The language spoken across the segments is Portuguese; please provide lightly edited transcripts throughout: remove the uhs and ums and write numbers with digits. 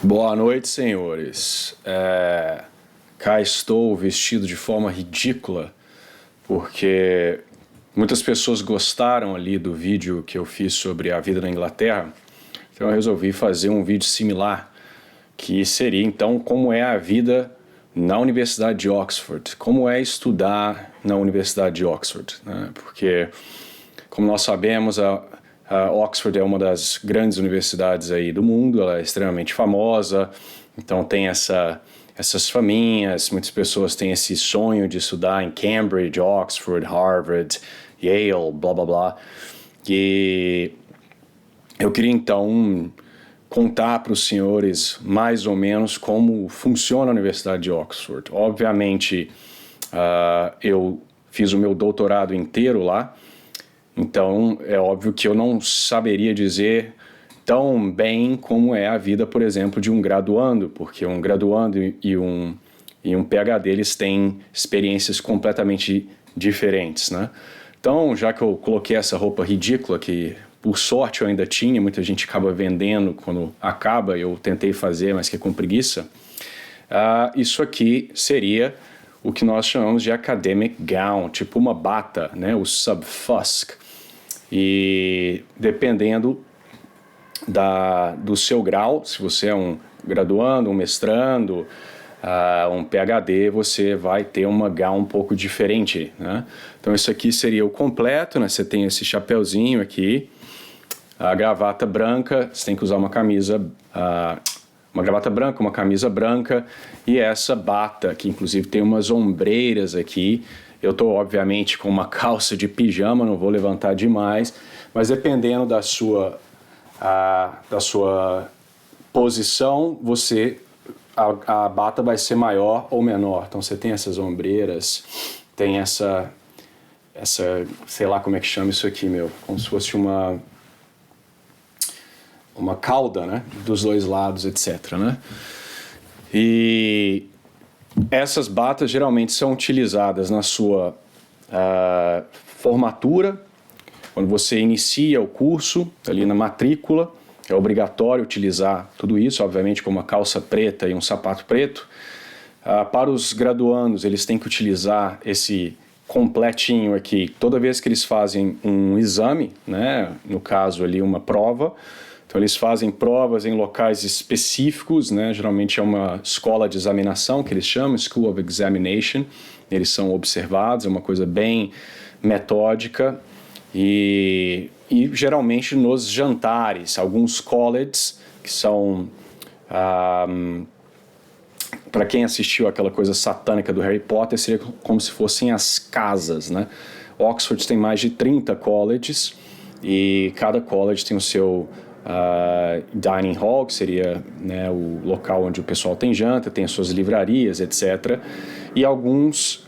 Boa noite, senhores. Cá estou vestido de forma ridícula, porque muitas pessoas gostaram ali do vídeo que eu fiz sobre a vida na Inglaterra, então eu resolvi fazer um vídeo similar, que seria então como é a vida na Universidade de Oxford, como é estudar na Universidade de Oxford, né? Porque, como nós sabemos, a Oxford é uma das grandes universidades aí do mundo, ela é extremamente famosa, então tem essas faminhas, muitas pessoas têm esse sonho de estudar em Cambridge, Oxford, Harvard, Yale, blá blá blá. E eu queria então contar para os senhores mais ou menos como funciona a Universidade de Oxford. Obviamente, eu fiz o meu doutorado inteiro lá, então é óbvio que eu não saberia dizer tão bem como é a vida, por exemplo, de um graduando, porque um graduando e um PhD, eles têm experiências completamente diferentes, né? Então, já que eu coloquei essa roupa ridícula, que por sorte eu ainda tinha, muita gente acaba vendendo quando acaba, eu tentei fazer, mas que é com preguiça, isso aqui seria o que nós chamamos de academic gown, tipo uma bata, né? O subfusk. E dependendo do seu grau, se você é um graduando, um mestrando, um PhD, você vai ter uma gown um pouco diferente, né? Então isso aqui seria o completo, né? Você tem esse chapéuzinho aqui, a gravata branca, você tem que usar uma gravata branca, uma camisa branca e essa bata, que inclusive tem umas ombreiras aqui. Eu estou, obviamente, com uma calça de pijama, não vou levantar demais, mas dependendo da sua posição, a bata vai ser maior ou menor. Então você tem essas ombreiras, tem essa, sei lá como é que chama isso aqui, como se fosse uma cauda, né, dos dois lados, etc, né? E essas batas geralmente são utilizadas na sua formatura, quando você inicia o curso, ali na matrícula, é obrigatório utilizar tudo isso, obviamente com uma calça preta e um sapato preto. Para os graduandos, eles têm que utilizar esse completinho aqui toda vez que eles fazem um exame, né? No caso ali uma prova. Então eles fazem provas em locais específicos, né? Geralmente é uma escola de examinação que eles chamam, School of Examination. Eles são observados, é uma coisa bem metódica. E geralmente nos jantares, alguns colleges que são, para quem assistiu aquela coisa satânica do Harry Potter, seria como se fossem as casas, né? Oxford tem mais de 30 colleges e cada college tem o seu dining hall, que seria, né, o local onde o pessoal tem janta, tem as suas livrarias, etc. E alguns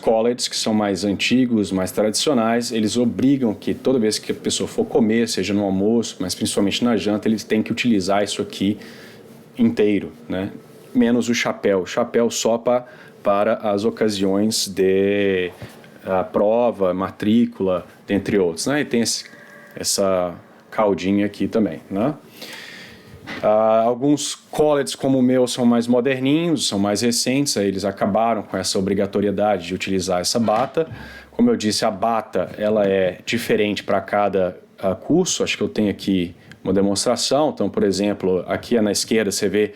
colleges que são mais antigos, mais tradicionais, eles obrigam que toda vez que a pessoa for comer, seja no almoço, mas principalmente na janta, eles têm que utilizar isso aqui inteiro, né? Menos o chapéu só para as ocasiões de prova, matrícula, dentre outros, né? E tem essa caldinha aqui também, né? Alguns colleges como o meu são mais moderninhos, são mais recentes, aí eles acabaram com essa obrigatoriedade de utilizar essa bata. Como eu disse, a bata ela é diferente para cada curso. Acho que eu tenho aqui uma demonstração. Então, por exemplo, aqui na esquerda você vê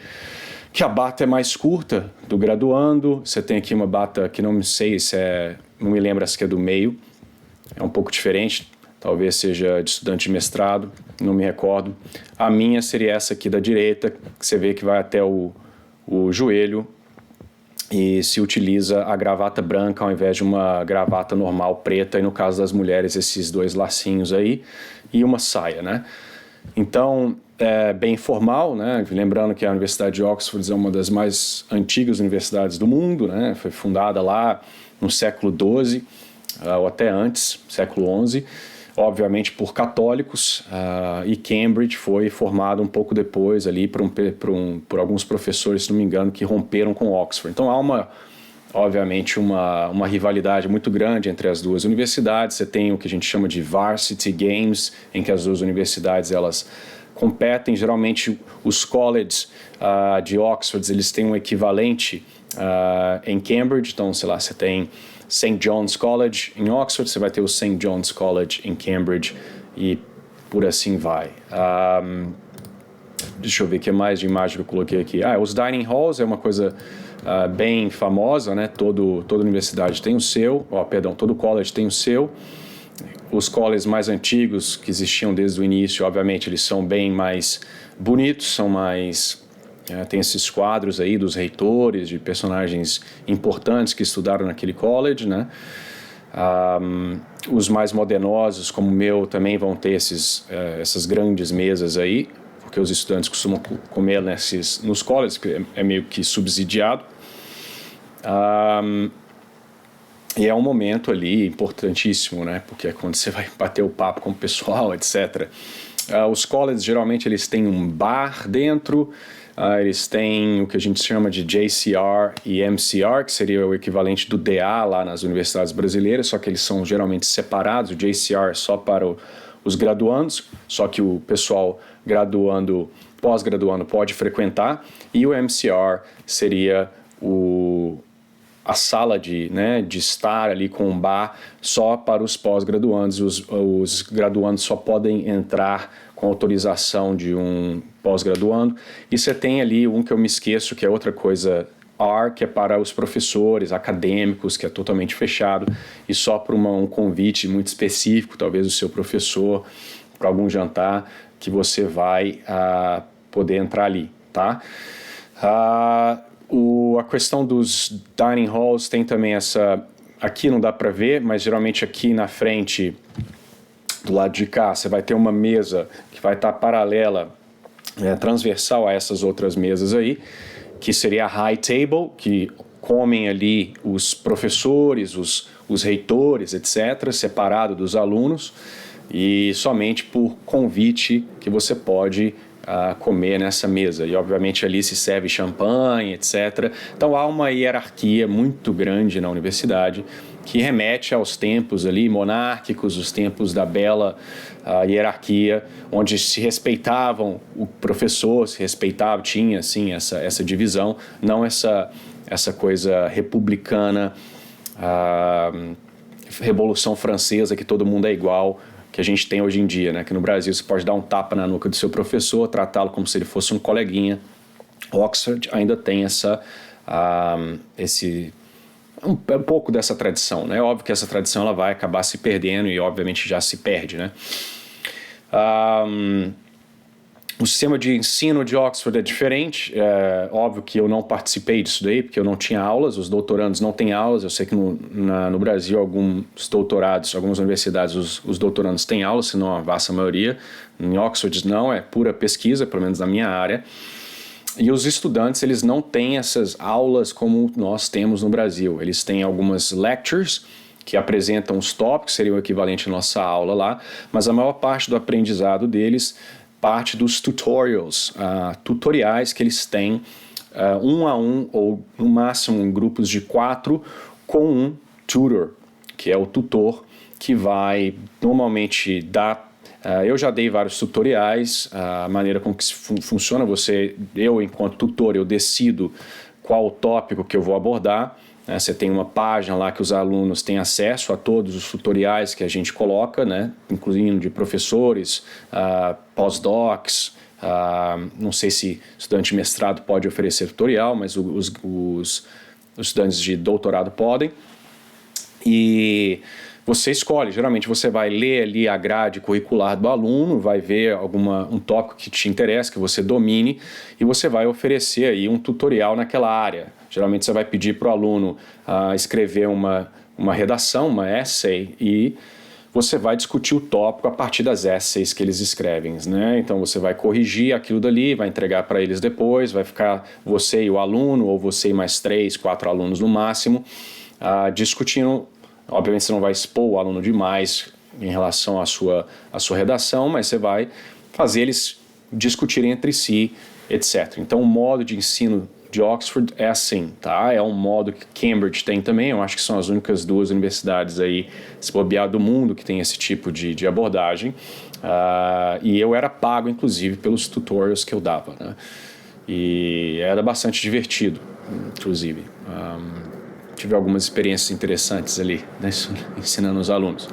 que a bata é mais curta do graduando. Você tem aqui uma bata que não sei se não me lembro se é do meio, é um pouco diferente. Talvez seja de estudante de mestrado, não me recordo. A minha seria essa aqui da direita, que você vê que vai até o joelho e se utiliza a gravata branca ao invés de uma gravata normal preta, e no caso das mulheres esses dois lacinhos aí, e uma saia, né? Então, é bem formal, né? Lembrando que a Universidade de Oxford é uma das mais antigas universidades do mundo, né? Foi fundada lá no século XII, ou até antes, século XI, obviamente por católicos, e Cambridge foi formado um pouco depois ali por alguns professores, se não me engano, que romperam com Oxford. Então há obviamente uma rivalidade muito grande entre as duas universidades. Você tem o que a gente chama de varsity games, em que as duas universidades elas competem. Geralmente os colleges de Oxford, eles têm um equivalente em Cambridge. Então, sei lá, você tem St. John's College em Oxford, você vai ter o St. John's College em Cambridge e por assim vai. Deixa eu ver o que mais de imagem que eu coloquei aqui. Os dining halls é uma coisa bem famosa, né? Toda universidade tem o seu, todo college tem o seu. Os colleges mais antigos que existiam desde o início, obviamente, eles são bem mais bonitos, são mais... tem esses quadros aí dos reitores, de personagens importantes que estudaram naquele college, né? Os mais modernosos, como o meu, também vão ter essas grandes mesas aí, porque os estudantes costumam comer nos colleges, que é meio que subsidiado. E é um momento ali importantíssimo, né? Porque é quando você vai bater o papo com o pessoal, etc. Os colleges, geralmente, eles têm um bar dentro, eles têm o que a gente chama de JCR e MCR, que seria o equivalente do DA lá nas universidades brasileiras, só que eles são geralmente separados. O JCR é só para os graduandos, só que o pessoal pós-graduando pode frequentar, e o MCR seria a sala de estar ali com um bar só para os pós-graduandos. Os graduandos só podem entrar com autorização de um pós-graduando. E você tem ali um que eu me esqueço, que é outra coisa, R, que é para os professores acadêmicos, que é totalmente fechado, e só para um convite muito específico, talvez o seu professor, para algum jantar, que você vai poder entrar ali, tá? A questão dos dining halls tem também aqui não dá para ver, mas geralmente aqui na frente, do lado de cá, você vai ter uma mesa que vai estar paralela, transversal a essas outras mesas aí, que seria a high table, que comem ali os professores, os reitores, etc., separado dos alunos, e somente por convite que você pode comer nessa mesa. E obviamente ali se serve champanhe, etc. Então há uma hierarquia muito grande na universidade que remete aos tempos ali monárquicos, os tempos da bela hierarquia, onde se respeitavam o professor, se respeitava, tinha assim essa divisão, não essa coisa republicana, Revolução Francesa, que todo mundo é igual, que a gente tem hoje em dia, né? Que no Brasil você pode dar um tapa na nuca do seu professor, tratá-lo como se ele fosse um coleguinha. Oxford ainda tem um pouco dessa tradição, né? Óbvio que essa tradição ela vai acabar se perdendo e obviamente já se perde, né? O sistema de ensino de Oxford é diferente. Óbvio que eu não participei disso daí, porque eu não tinha aulas, os doutorandos não têm aulas. Eu sei que no Brasil, algumas universidades, os doutorandos têm aulas, se não a vasta maioria. Em Oxford não, é pura pesquisa, pelo menos na minha área. E os estudantes, eles não têm essas aulas como nós temos no Brasil. Eles têm algumas lectures, que apresentam os tópicos, seria o equivalente à nossa aula lá, mas a maior parte do aprendizado deles parte dos tutoriais que eles têm um a um, ou no máximo em grupos de 4, com um tutor, que é o tutor que vai normalmente dar... eu já dei vários tutoriais, a maneira como que funciona, eu enquanto tutor, eu decido qual o tópico que eu vou abordar. Você tem uma página lá que os alunos têm acesso a todos os tutoriais que a gente coloca, né? Incluindo de professores, pós-docs, não sei se estudante de mestrado pode oferecer tutorial, mas os estudantes de doutorado podem. E você escolhe, geralmente você vai ler ali a grade curricular do aluno, vai ver um tópico que te interessa, que você domine, e você vai oferecer aí um tutorial naquela área. Geralmente você vai pedir para o aluno escrever uma redação, uma essay, e você vai discutir o tópico a partir das essays que eles escrevem, né? Então você vai corrigir aquilo dali, vai entregar para eles depois, vai ficar você e o aluno, ou você e mais 3, 4 alunos no máximo, discutindo. Obviamente você não vai expor o aluno demais em relação à sua redação, mas você vai fazer eles discutirem entre si, etc. Então o modo de ensino de Oxford é assim, tá? É um modo que Cambridge tem também. Eu acho que são as únicas 2 universidades aí, se bobear, do mundo que tem esse tipo de abordagem. E eu era pago, inclusive, pelos tutorials que eu dava, né? E era bastante divertido, inclusive. Tive algumas experiências interessantes ali, né, ensinando os alunos.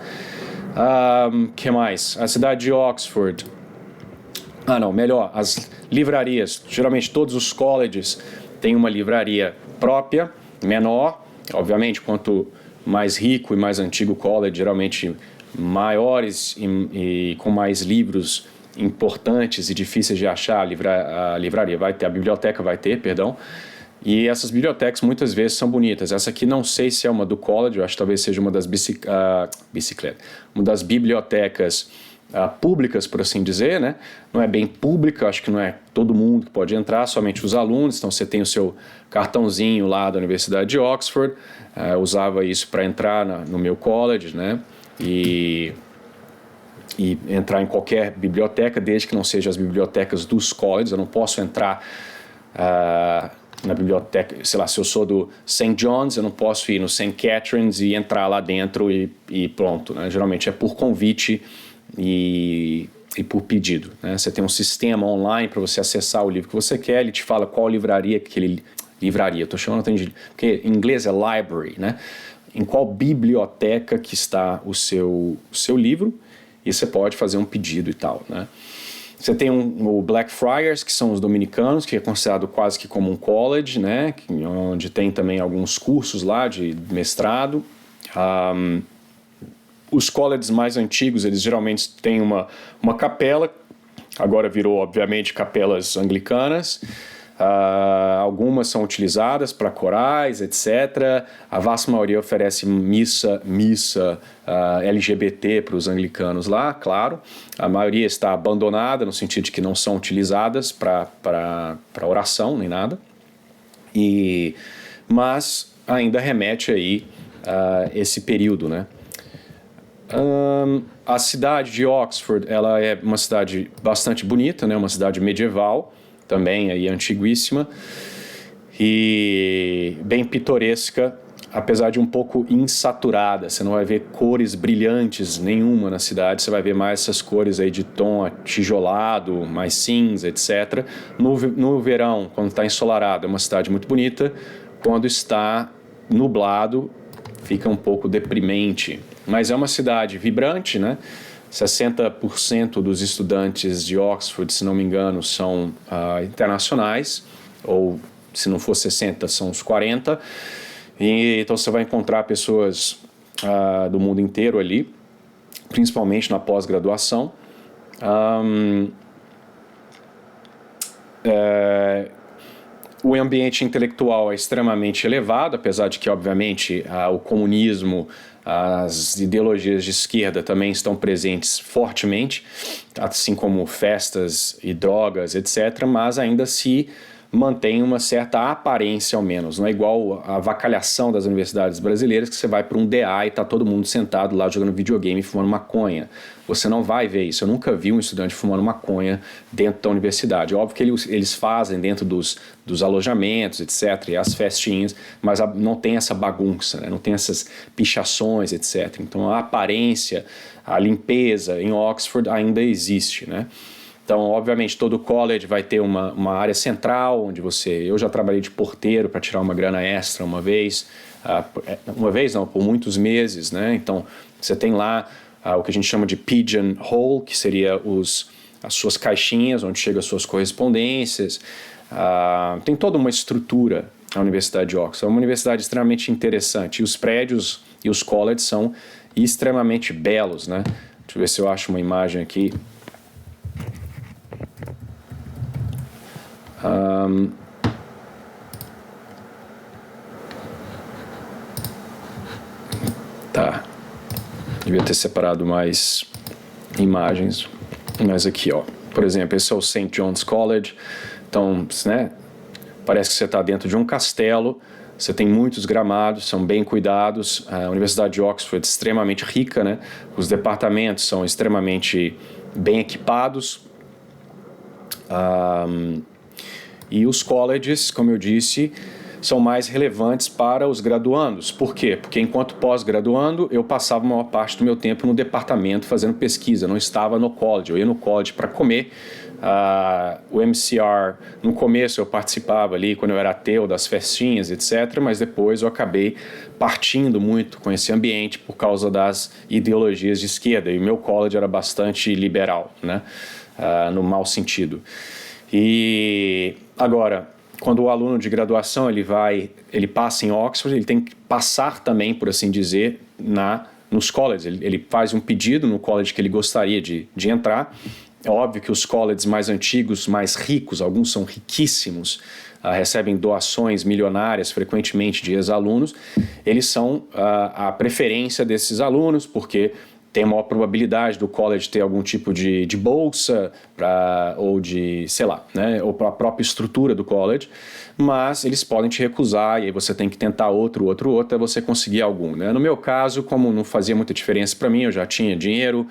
Que mais? A cidade de Oxford. Melhor, as livrarias. Geralmente todos os colleges têm uma livraria própria, menor. Obviamente, quanto mais rico e mais antigo o college, geralmente maiores e com mais livros importantes e difíceis de achar, a livraria vai ter, a biblioteca vai ter, perdão. E essas bibliotecas muitas vezes são bonitas. Essa aqui não sei se é uma do college, eu acho que talvez seja uma das uma das bibliotecas públicas, por assim dizer, né? Não é bem pública, acho que não é todo mundo que pode entrar, somente os alunos. Então você tem o seu cartãozinho lá da Universidade de Oxford. Eu usava isso para entrar no meu college, né? E entrar em qualquer biblioteca, desde que não sejam as bibliotecas dos colleges. Eu não posso entrar na biblioteca, sei lá, se eu sou do St. John's, eu não posso ir no St. Catherine's e entrar lá dentro e pronto, né? Geralmente é por convite e por pedido, né? Você tem um sistema online para você acessar o livro que você quer, ele te fala qual livraria que ele... Livraria, estou chamando porque em inglês é library, né? Em qual biblioteca que está o seu livro, e você pode fazer um pedido e tal, né? Você tem o Blackfriars, que são os dominicanos, que é considerado quase que como um college, né? Onde tem também alguns cursos lá de mestrado. Os colleges mais antigos, eles geralmente têm uma capela, agora virou, obviamente, capelas anglicanas. Algumas são utilizadas para corais, etc. A vasta maioria oferece missa LGBT para os anglicanos lá, claro. A maioria está abandonada, no sentido de que não são utilizadas para oração nem nada. Mas ainda remete aí a esse período, né? A cidade de Oxford, ela é uma cidade bastante bonita, né? Uma cidade medieval, também aí antiguíssima e bem pitoresca, apesar de um pouco insaturada. Você não vai ver cores brilhantes nenhuma na cidade, você vai ver mais essas cores aí de tom atijolado, mais cinza, etc. No verão, quando está ensolarado, é uma cidade muito bonita. Quando está nublado, fica um pouco deprimente. Mas é uma cidade vibrante, né? 60% dos estudantes de Oxford, se não me engano, são internacionais, ou se não for 60, são os 40. Então você vai encontrar pessoas do mundo inteiro ali, principalmente na pós-graduação. O ambiente intelectual é extremamente elevado, apesar de que, obviamente, o comunismo, as ideologias de esquerda também estão presentes fortemente, assim como festas e drogas, etc., mas ainda se mantém uma certa aparência, ao menos. Não é igual a avacalhação das universidades brasileiras, que você vai para um DA e está todo mundo sentado lá jogando videogame e fumando maconha. Você não vai ver isso. Eu nunca vi um estudante fumando maconha dentro da universidade. Óbvio que eles fazem dentro dos alojamentos, etc., e as festinhas, mas não tem essa bagunça, né? Não tem essas pichações, etc. Então a aparência, a limpeza em Oxford ainda existe, né? Então, obviamente, todo college vai ter uma área central, onde eu já trabalhei de porteiro para tirar uma grana extra uma vez não, por muitos meses, né? Então, você tem lá o que a gente chama de pigeonhole, que seria as suas caixinhas, onde chegam as suas correspondências. Tem toda uma estrutura a Universidade de Oxford. É uma universidade extremamente interessante. E os prédios e os colleges são extremamente belos, né? Deixa eu ver se eu acho uma imagem aqui. Tá, devia ter separado mais imagens, mas aqui, ó, por exemplo, esse é o St. John's College. Então, né, parece que você está dentro de um castelo. Você tem muitos gramados, são bem cuidados. A Universidade de Oxford é extremamente rica, né? Os departamentos são extremamente bem equipados. E os colleges, como eu disse, são mais relevantes para os graduandos. Por quê? Porque enquanto pós-graduando, eu passava a maior parte do meu tempo no departamento fazendo pesquisa, não estava no college. Eu ia no college para comer. O MCR, no começo eu participava ali, quando eu era ateu, das festinhas, etc., mas depois eu acabei partindo muito com esse ambiente por causa das ideologias de esquerda, e o meu college era bastante liberal, né? No mau sentido. E agora, quando o aluno de graduação ele passa em Oxford, ele tem que passar também, por assim dizer, nos colleges. Ele faz um pedido no college que ele gostaria de entrar. É óbvio que os colleges mais antigos, mais ricos, alguns são riquíssimos, recebem doações milionárias frequentemente de ex-alunos. Eles são a preferência desses alunos, porque tem maior probabilidade do college ter algum tipo de bolsa ou de, sei lá, né, ou para a própria estrutura do college, mas eles podem te recusar e aí você tem que tentar outro até você conseguir algum, né? No meu caso, como não fazia muita diferença para mim, eu já tinha dinheiro,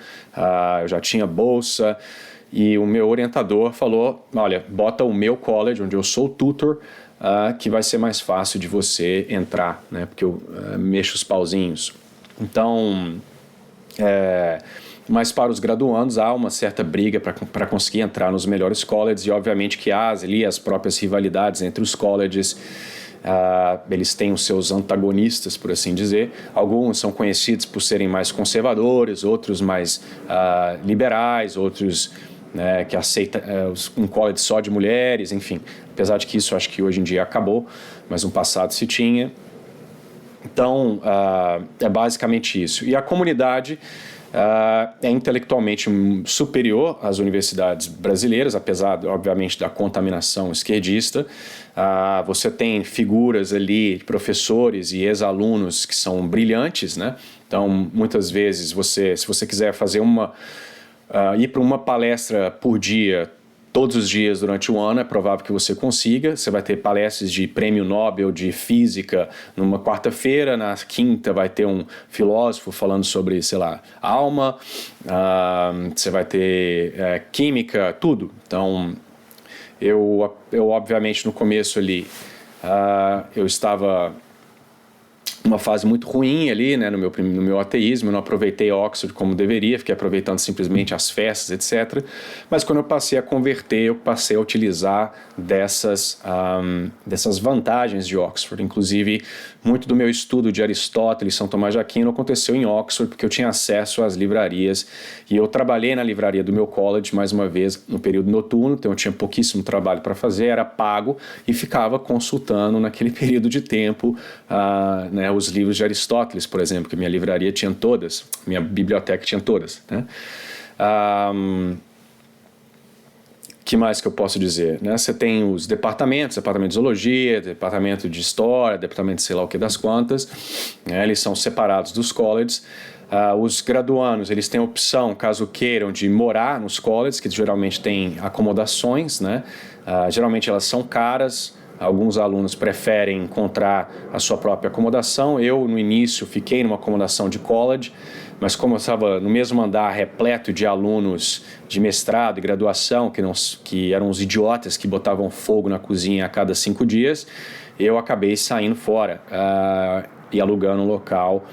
eu já tinha bolsa, e o meu orientador falou, olha, bota o meu college, onde eu sou tutor, que vai ser mais fácil de você entrar, né, porque eu mexo os pauzinhos. Então, mas para os graduandos há uma certa briga para conseguir entrar nos melhores colleges, e obviamente que há ali as próprias rivalidades entre os colleges. Eles têm os seus antagonistas, por assim dizer. Alguns são conhecidos por serem mais conservadores, outros mais liberais, outros que aceitam um college só de mulheres, enfim. Apesar de que isso acho que hoje em dia acabou, mas no passado se tinha. Então, é basicamente isso. E a comunidade é intelectualmente superior às universidades brasileiras, apesar, obviamente, da contaminação esquerdista. Você tem figuras ali, professores e ex-alunos que são brilhantes, né? Então, muitas vezes, se você quiser fazer ir para uma palestra por dia, todos os dias durante o ano, é provável que você consiga. Você vai ter palestras de prêmio Nobel de física numa quarta-feira, na quinta vai ter um filósofo falando sobre, sei lá, alma, você vai ter química, tudo. Então, eu obviamente no começo ali, eu estava uma fase muito ruim ali, né, no meu ateísmo. Eu não aproveitei Oxford como deveria, fiquei aproveitando simplesmente as festas, etc. Mas quando eu passei a converter, eu passei a utilizar dessas vantagens de Oxford. Inclusive, muito do meu estudo de Aristóteles e São Tomás de Aquino aconteceu em Oxford, porque eu tinha acesso às livrarias, e eu trabalhei na livraria do meu college, mais uma vez, no período noturno, então eu tinha pouquíssimo trabalho para fazer, era pago, e ficava consultando naquele período de tempo, né, os livros de Aristóteles, por exemplo, que minha livraria tinha todas, minha biblioteca tinha todas, né? Que mais que eu posso dizer? Né? Você tem os departamentos, departamento de zoologia, departamento de história, departamento de sei lá o que das quantas, né? Eles são separados dos colleges. Os graduandos, eles têm a opção, caso queiram, de morar nos colleges, que geralmente têm acomodações, né? Geralmente elas são caras. Alguns alunos preferem encontrar a sua própria acomodação. Eu, no início, fiquei numa acomodação de college, mas como eu estava no mesmo andar repleto de alunos de mestrado e graduação, que eram os idiotas que botavam fogo na cozinha a cada 5 dias, eu acabei saindo fora e alugando um local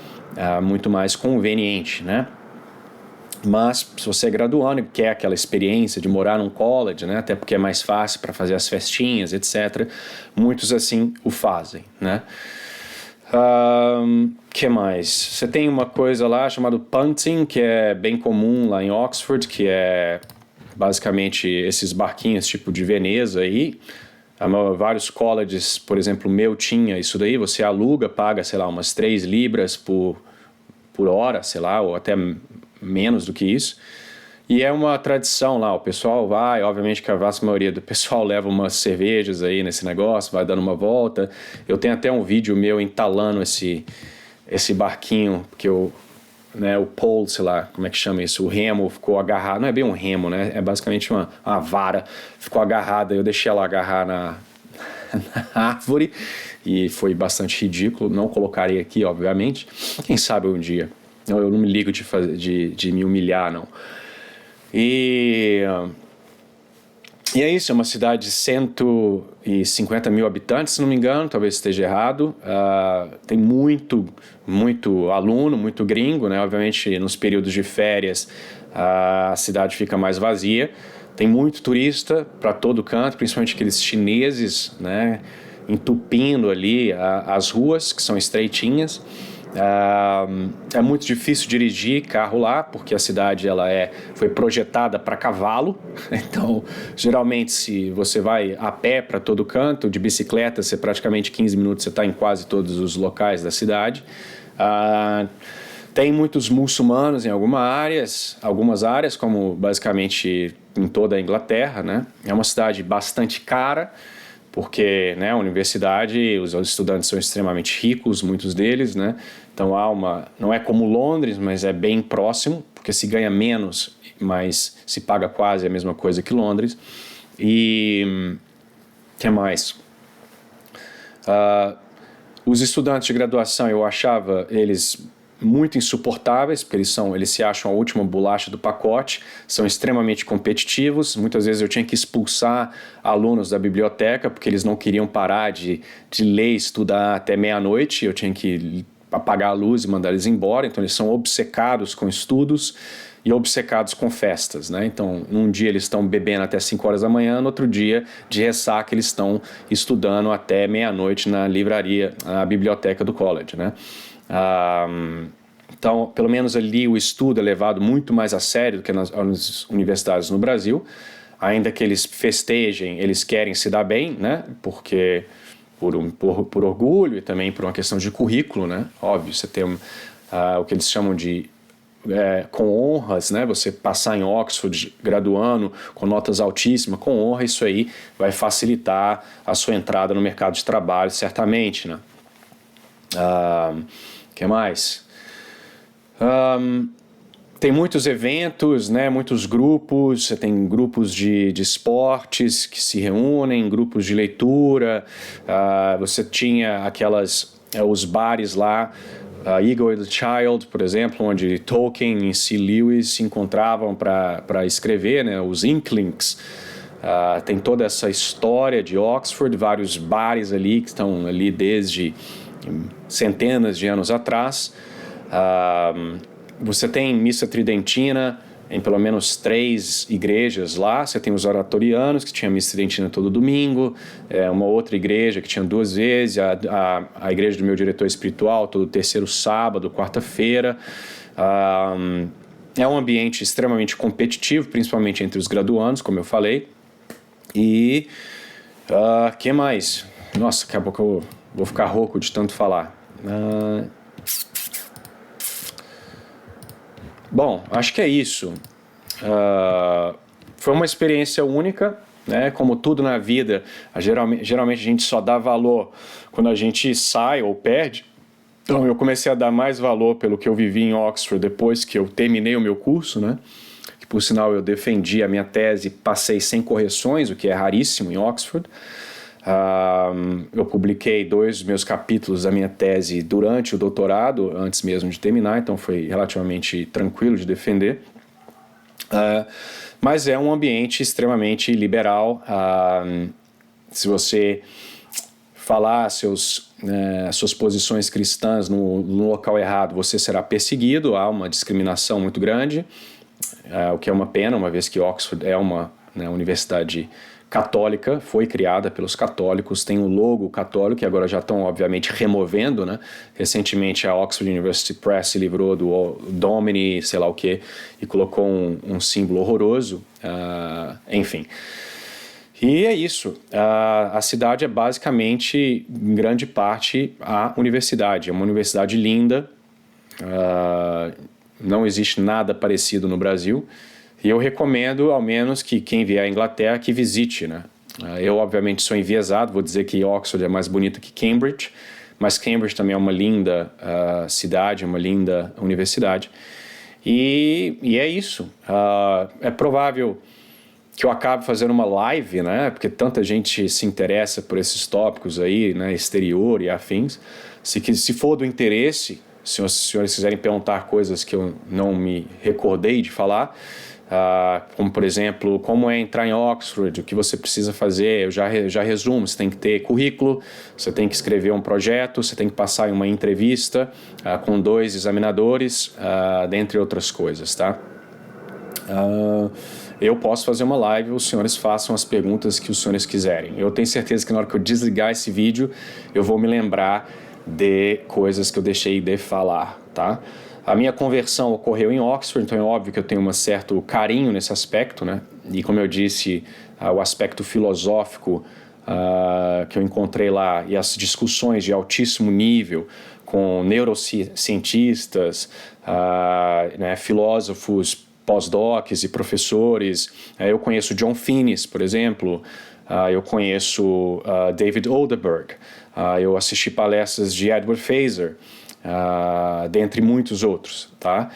muito mais conveniente, né? Mas se você é graduando e quer aquela experiência de morar num college, né, até porque é mais fácil para fazer as festinhas, etc., muitos assim o fazem, né? Que mais? Você tem uma coisa lá chamada punting, que é bem comum lá em Oxford, que é basicamente esses barquinhos tipo de Veneza aí. Vários colleges, por exemplo, o meu tinha isso daí. Você aluga, paga, sei lá, umas 3 libras por hora, sei lá, ou até menos do que isso. E é uma tradição lá, o pessoal vai, obviamente que a vasta maioria do pessoal leva umas cervejas aí nesse negócio, vai dando uma volta. Eu tenho até um vídeo meu entalando esse barquinho, porque né, o pole, sei lá, como é que chama isso, o remo ficou agarrado, não é bem um remo, né, é basicamente uma vara, ficou agarrada, eu deixei ela agarrar na árvore, e foi bastante ridículo, não colocarei aqui, obviamente, quem sabe um dia. Eu não me ligo de me humilhar, não. E E é isso, é uma cidade de 150 mil habitantes, se não me engano, talvez esteja errado. Tem muito aluno, muito gringo, né? Obviamente, nos períodos de férias, a cidade fica mais vazia. Tem muito turista para todo canto, principalmente aqueles chineses, né? Entupindo ali as ruas, que são estreitinhas. É muito difícil dirigir carro lá, porque a cidade foi projetada para cavalo. Então, geralmente, se você vai a pé para todo canto, de bicicleta, você praticamente 15 minutos você está em quase todos os locais da cidade. Tem muitos muçulmanos em algumas áreas, como basicamente em toda a Inglaterra, né? É uma cidade bastante cara, porque, né, a universidade, os estudantes são extremamente ricos, muitos deles, né? Então não é como Londres, mas é bem próximo, porque se ganha menos, mas se paga quase a mesma coisa que Londres. E que mais? Os estudantes de graduação, eu achava eles muito insuportáveis, porque eles se acham a última bolacha do pacote, são extremamente competitivos. Muitas vezes eu tinha que expulsar alunos da biblioteca, porque eles não queriam parar de ler e estudar até meia-noite. Eu tinha que apagar a luz e mandar eles embora. Então eles são obcecados com estudos e obcecados com festas, né? Então, num dia eles estão bebendo até 5 horas da manhã, no outro dia, de ressaca, eles estão estudando até meia-noite na livraria, na biblioteca do college, né? Então, pelo menos ali o estudo é levado muito mais a sério do que nas universidades no Brasil. Ainda que eles festejem, eles querem se dar bem, né? Porque por orgulho e também por uma questão de currículo, né? Óbvio, você tem o que eles chamam de com honras, né? Você passar em Oxford graduando com notas altíssimas, com honra, isso aí vai facilitar a sua entrada no mercado de trabalho, certamente, né? Que mais? Tem muitos eventos, né? Muitos grupos. Você tem grupos de esportes que se reúnem, grupos de leitura. Você tinha os bares lá, Eagle and the Child, por exemplo, onde Tolkien e C. Lewis se encontravam para escrever, né? Os Inklings. Tem toda essa história de Oxford, vários bares ali que estão ali desde centenas de anos atrás. Você tem missa tridentina em pelo menos 3 igrejas lá. Você tem os oratorianos, que tinha missa tridentina todo domingo, uma outra igreja que tinha 2 vezes, a igreja do meu diretor espiritual todo terceiro sábado, quarta-feira. É um ambiente extremamente competitivo, principalmente entre os graduandos, como eu falei. E que mais? Nossa, daqui a pouco eu vou ficar rouco de tanto falar. Bom, acho que é isso. Foi uma experiência única, né? Como tudo na vida, geralmente a gente só dá valor quando a gente sai ou perde. Então eu comecei a dar mais valor pelo que eu vivi em Oxford depois que eu terminei o meu curso, né? Que por sinal eu defendi a minha tese e passei sem correções, o que é raríssimo em Oxford. Eu publiquei 2 dos meus capítulos da minha tese durante o doutorado, antes mesmo de terminar, então foi relativamente tranquilo de defender. Mas é um ambiente extremamente liberal. Se você falar suas posições cristãs no local errado, você será perseguido. Há uma discriminação muito grande, o que é uma pena, uma vez que Oxford é uma universidade católica, foi criada pelos católicos, tem um logo católico, que agora já estão, obviamente, removendo, né? Recentemente, a Oxford University Press se livrou do Domini, sei lá o quê, e colocou um símbolo horroroso. Enfim. E é isso. A cidade é basicamente, em grande parte, a universidade. É uma universidade linda. Não existe nada parecido no Brasil. E eu recomendo, ao menos, que quem vier à Inglaterra, que visite, né? Eu, obviamente, sou enviesado, vou dizer que Oxford é mais bonito que Cambridge, mas Cambridge também é uma linda cidade, uma linda universidade. E é isso. É provável que eu acabe fazendo uma live, né? Porque tanta gente se interessa por esses tópicos aí, né? Exterior e afins. Se for do interesse, se os senhores quiserem perguntar coisas que eu não me recordei de falar, como por exemplo, como é entrar em Oxford, o que você precisa fazer, eu já resumo, você tem que ter currículo, você tem que escrever um projeto, você tem que passar em uma entrevista com 2 examinadores, dentre outras coisas, tá? Eu posso fazer uma live, os senhores façam as perguntas que os senhores quiserem. Eu tenho certeza que na hora que eu desligar esse vídeo, eu vou me lembrar de coisas que eu deixei de falar, tá? A minha conversão ocorreu em Oxford, então é óbvio que eu tenho um certo carinho nesse aspecto, né? E como eu disse, o aspecto filosófico que eu encontrei lá e as discussões de altíssimo nível com neurocientistas, né, filósofos, pós-docs e professores. Eu conheço John Finnis, por exemplo. Eu conheço David Oldenburg. Eu assisti palestras de Edward Feser, dentre muitos outros, tá?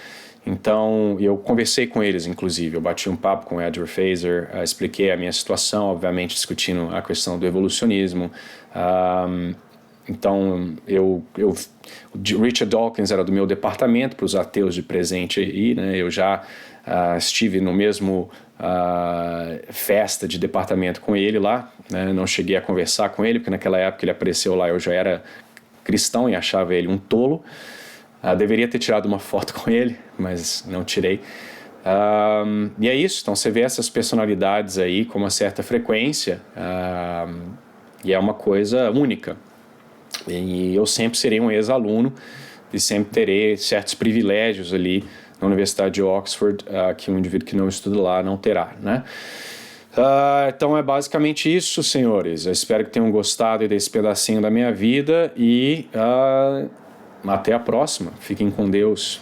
Então, eu conversei com eles, inclusive. Eu bati um papo com o Edward Feser, expliquei a minha situação, obviamente discutindo a questão do evolucionismo. Então, Richard Dawkins era do meu departamento, para os ateus de presente aí, né? Eu já estive no mesmo festa de departamento com ele lá, né? Não cheguei a conversar com ele, porque naquela época ele apareceu lá, eu já era cristão e achava ele um tolo. Deveria ter tirado uma foto com ele, mas não tirei. E é isso, então você vê essas personalidades aí com uma certa frequência, e é uma coisa única. E eu sempre serei um ex-aluno e sempre terei certos privilégios ali na Universidade de Oxford, que um indivíduo que não estuda lá não terá, né? Então é basicamente isso, senhores. Eu espero que tenham gostado desse pedacinho da minha vida e até a próxima. Fiquem com Deus.